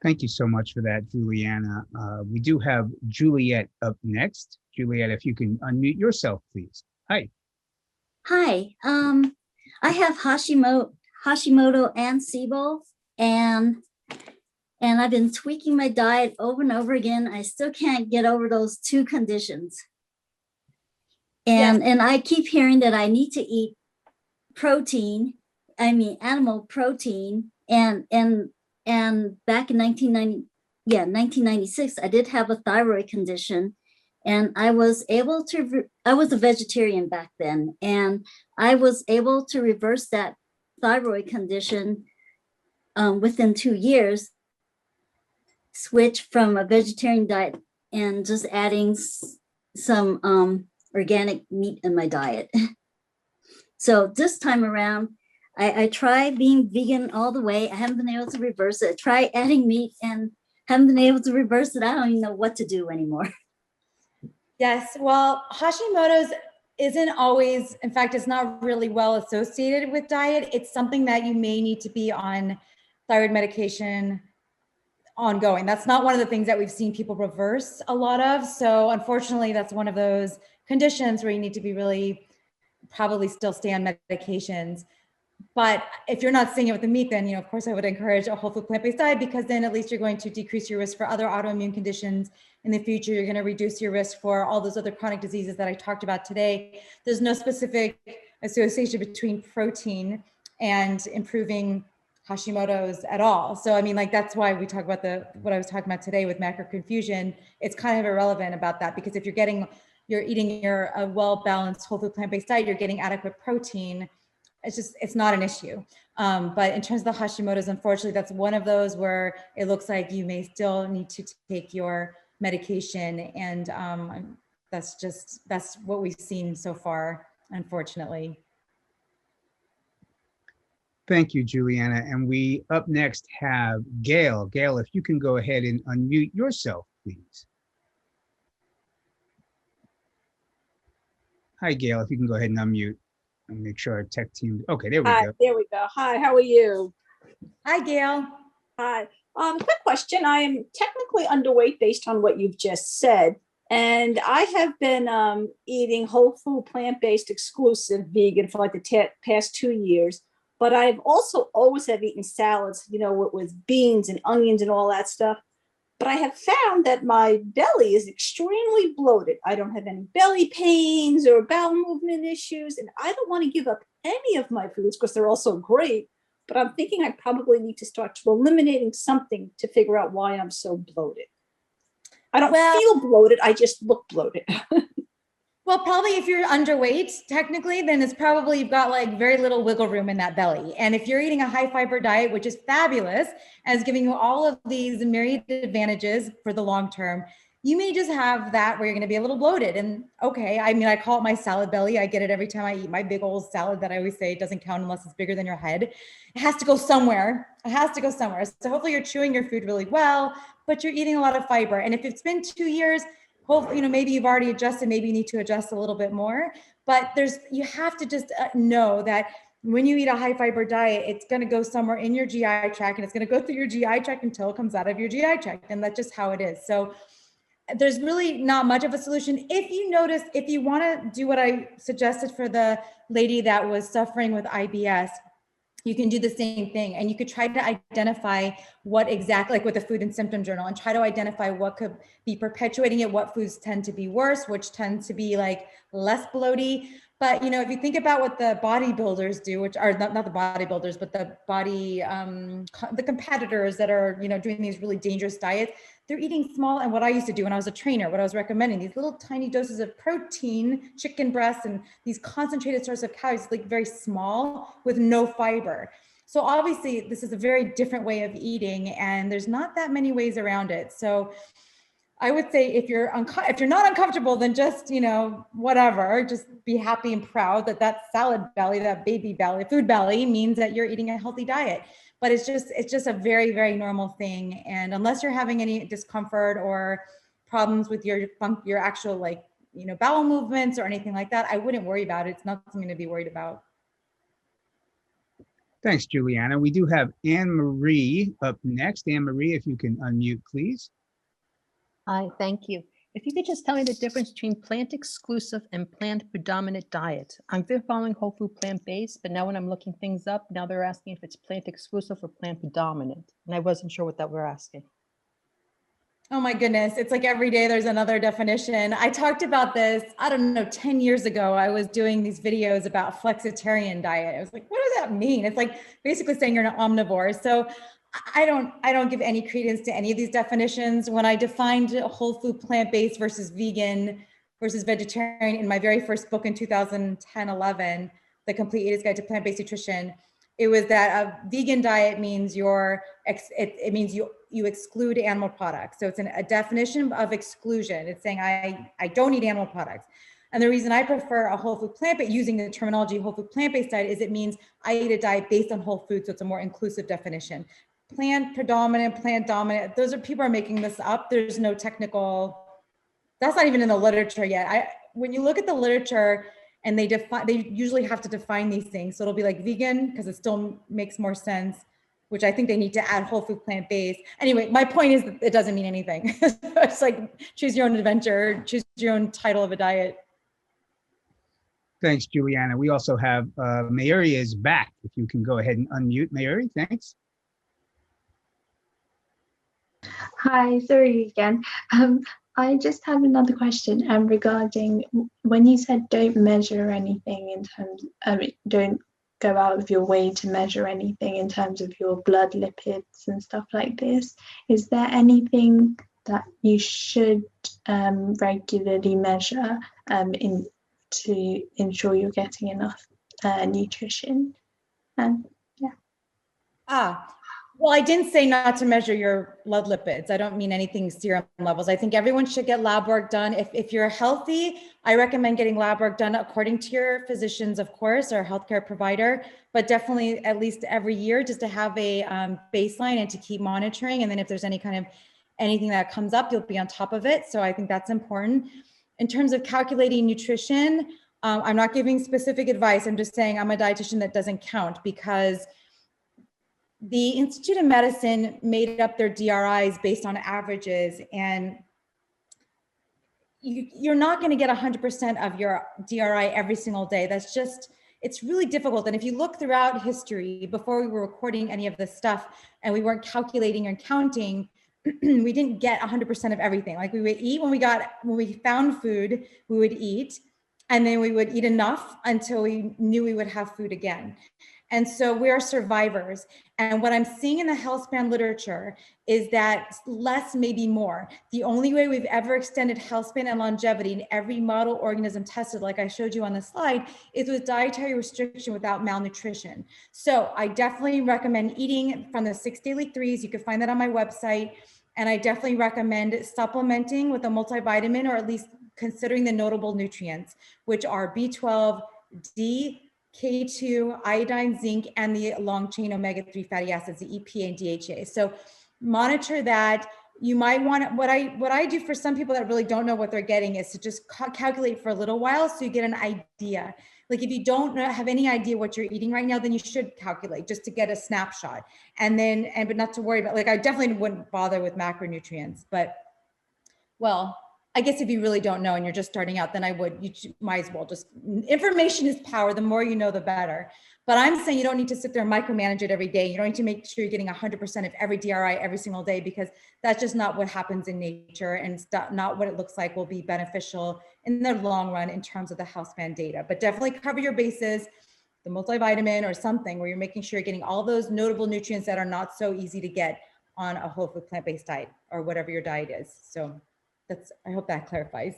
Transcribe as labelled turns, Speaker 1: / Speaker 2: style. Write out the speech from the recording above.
Speaker 1: Thank you so much for that, Juliana. We do have Juliet up next. Juliet, if you can unmute yourself, please. Hi.
Speaker 2: Hi, I have Hashimoto and SIBO, and I've been tweaking my diet over and over again. I still can't get over those two conditions. And I keep hearing that I need to eat protein, animal protein, and back in 1996, I did have a thyroid condition. And I was a vegetarian back then, and I was able to reverse that thyroid condition within 2 years, switch from a vegetarian diet and just adding some organic meat in my diet. So this time around, I tried being vegan all the way. I haven't been able to reverse it. I tried adding meat and haven't been able to reverse it. I don't even know what to do anymore.
Speaker 3: Yes, well, Hashimoto's isn't always, in fact, it's not really well associated with diet. It's something that you may need to be on thyroid medication ongoing. That's not one of the things that we've seen people reverse a lot of. So unfortunately, that's one of those conditions where you need to be really probably still stay on medications. But if you're not seeing it with the meat, then, of course, I would encourage a whole food plant-based diet, because then at least you're going to decrease your risk for other autoimmune conditions in the future. You're going to reduce your risk for all those other chronic diseases that I talked about today. There's no specific association between protein and improving Hashimoto's at all. So, that's why we talk about what I was talking about today with macro confusion. It's kind of irrelevant about that, because if you're eating your well-balanced whole food plant-based diet, you're getting adequate protein. It's not an issue. But in terms of the Hashimoto's, unfortunately, that's one of those where it looks like you may still need to take your medication. And that's what we've seen so far, unfortunately.
Speaker 1: Thank you, Juliana. And we up next have Gail. Gail, if you can go ahead and unmute yourself, please. Hi, Gail, if you can go ahead and unmute. I'll make sure our tech team. Okay, there we go.
Speaker 4: There we go. Hi, how are you?
Speaker 3: Hi, Gail.
Speaker 4: Hi. Quick question. I am technically underweight based on what you've just said. And I have been eating whole food, plant-based, exclusive vegan for like the past 2 years. But I've also always have eaten salads, with beans and onions and all that stuff. But I have found that my belly is extremely bloated. I don't have any belly pains or bowel movement issues, and I don't want to give up any of my foods because they're all so great. But I'm thinking I probably need to start eliminating something to figure out why I'm so bloated. I don't feel bloated, I just look bloated.
Speaker 3: Well, probably if you're underweight, technically, then it's probably you've got like very little wiggle room in that belly. And if you're eating a high fiber diet, which is fabulous, and is giving you all of these myriad advantages for the long term, you may just have that where you're going to be a little bloated. And okay, I call it my salad belly. I get it every time I eat my big old salad that I always say doesn't count unless it's bigger than your head. It has to go somewhere. It has to go somewhere. So hopefully you're chewing your food really well, but you're eating a lot of fiber. And if it's been 2 years, maybe you've already adjusted, maybe you need to adjust a little bit more, but you have to just know that when you eat a high fiber diet, it's going to go somewhere in your GI tract, and it's going to go through your GI tract until it comes out of your GI tract. And that's just how it is. So there's really not much of a solution. If you want to do what I suggested for the lady that was suffering with IBS, you can do the same thing, and you could try to identify what exactly, like with the food and symptom journal, and try to identify what could be perpetuating it, what foods tend to be worse, which tend to be like less bloaty. But, if you think about what the bodybuilders do, which are not the bodybuilders, but the competitors that are, doing these really dangerous diets, they're eating small. And what I used to do when I was a trainer, what I was recommending, these little tiny doses of protein, chicken breasts, and these concentrated sources of calories, like very small with no fiber. So obviously this is a very different way of eating, and there's not that many ways around it. So I would say if you're not uncomfortable, then just, whatever, just be happy and proud that salad belly, that baby belly, food belly means that you're eating a healthy diet. But it's just a very, very normal thing. And unless you're having any discomfort or problems with your actual bowel movements or anything like that, I wouldn't worry about it. It's not something to be worried about.
Speaker 1: Thanks, Juliana. We do have Anne Marie up next. Anne Marie, if you can unmute, please.
Speaker 5: Hi, thank you. If you could just tell me the difference between plant exclusive and plant predominant diet. I've been following whole food plant-based, but now when I'm looking things up, now they're asking if it's plant exclusive or plant predominant. And I wasn't sure what that we're asking.
Speaker 3: Oh my goodness. It's like every day there's another definition. I talked about this, I don't know, 10 years ago. I was doing these videos about Flexitarian diet. I was like, what does that mean? It's like basically saying you're an omnivore. So I don't give any credence to any of these definitions. When I defined whole food plant-based versus vegan versus vegetarian in my very first book in 2010-11, The Complete Eater's Guide to Plant-Based Nutrition, it was that a vegan diet means it means you exclude animal products. So it's a definition of exclusion. It's saying I don't eat animal products. And the reason I prefer a whole food plant-based, using the terminology whole food plant-based diet, is it means I eat a diet based on whole food. So it's a more inclusive definition. Plant predominant, plant dominant, people are making this up. There's no technical, that's not even in the literature yet. When you look at the literature and they usually have to define these things. So it'll be like vegan, because it still makes more sense, which I think they need to add whole food plant-based. Anyway, my point is that it doesn't mean anything. It's like choose your own adventure, choose your own title of a diet.
Speaker 1: Thanks, Juliana. We also have Mayuri is back. If you can go ahead and unmute, Mayuri, thanks.
Speaker 6: Hi, sorry again. I just have another question regarding when you said don't measure anything in terms, don't go out of your way to measure anything in terms of your blood lipids and stuff like this. Is there anything that you should regularly measure to ensure you're getting enough nutrition?
Speaker 3: Well, I didn't say not to measure your blood lipids. I don't mean anything serum levels. I think everyone should get lab work done. If you're healthy, I recommend getting lab work done according to your physicians, of course, or healthcare provider, but definitely at least every year just to have a baseline and to keep monitoring. And then if there's anything that comes up, you'll be on top of it. So I think that's important. In terms of calculating nutrition, I'm not giving specific advice. I'm just saying I'm a dietitian that doesn't count, because the Institute of Medicine made up their DRIs based on averages, and you're not going to get 100% of your DRI every single day. It's really difficult. And if you look throughout history, before we were recording any of this stuff and we weren't calculating and counting, we didn't get 100% of everything. Like we would eat when we found food, we would eat, and then we would eat enough until we knew we would have food again. And so we are survivors. And what I'm seeing in the healthspan literature is that less may be more. The only way we've ever extended healthspan and longevity in every model organism tested, like I showed you on the slide, is with dietary restriction without malnutrition. So I definitely recommend eating from the 6 daily threes. You can find that on my website. And I definitely recommend supplementing with a multivitamin, or at least considering the notable nutrients, which are B12, D, K2, iodine, zinc, and the long chain omega-3 fatty acids, the EPA and DHA. So monitor that. You might want to, what I do for some people that really don't know what they're getting is to just calculate for a little while so you get an idea. Like if you don't have any idea what you're eating right now, then you should calculate just to get a snapshot. But not to worry about, like I definitely wouldn't bother with macronutrients, but well, I guess if you really don't know and you're just starting out, then you might as well just, information is power. The more you know, the better. But I'm saying you don't need to sit there and micromanage it every day. You don't need to make sure you're getting 100% of every DRI every single day, because that's just not what happens in nature, and it's not what it looks like will be beneficial in the long run in terms of the healthspan data. But definitely cover your bases, the multivitamin or something where you're making sure you're getting all those notable nutrients that are not so easy to get on a whole food plant-based diet or whatever your diet is. So I hope that clarifies.